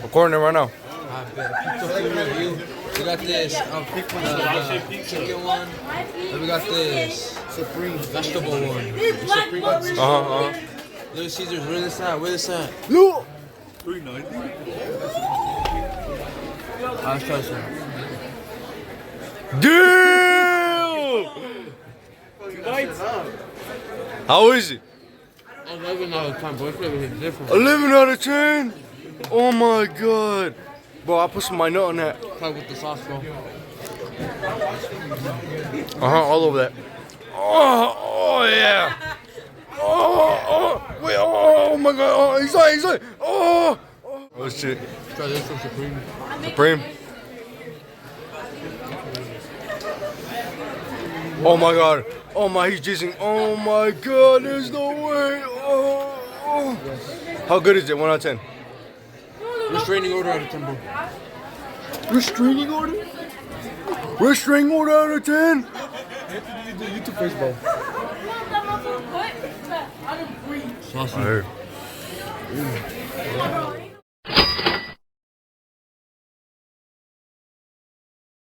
Recording it right now. I bet. Pizza food review. We got this chicken one. And we got this Supreme vegetable one. Supreme. Little Caesars, where this at? Where this at? Look. $3.90. Let's try some. Damn! How is it? 11 out of 10, but it's different. 11 out of 10? Oh my god. Bro, I put some of my nut on that. Try with the sauce, bro. All over that. Oh yeah. Wait, oh my god. Oh, he's like. Oh shit. Try this from Supreme. Supreme. Oh my god. Oh my, he's jizzing. Oh my god, there's no way. Oh. How good is it? 1 out of 10. Restraining order out of 10, bro. Restraining order? Restraining order out of 10? YouTube face, bro. Saucy.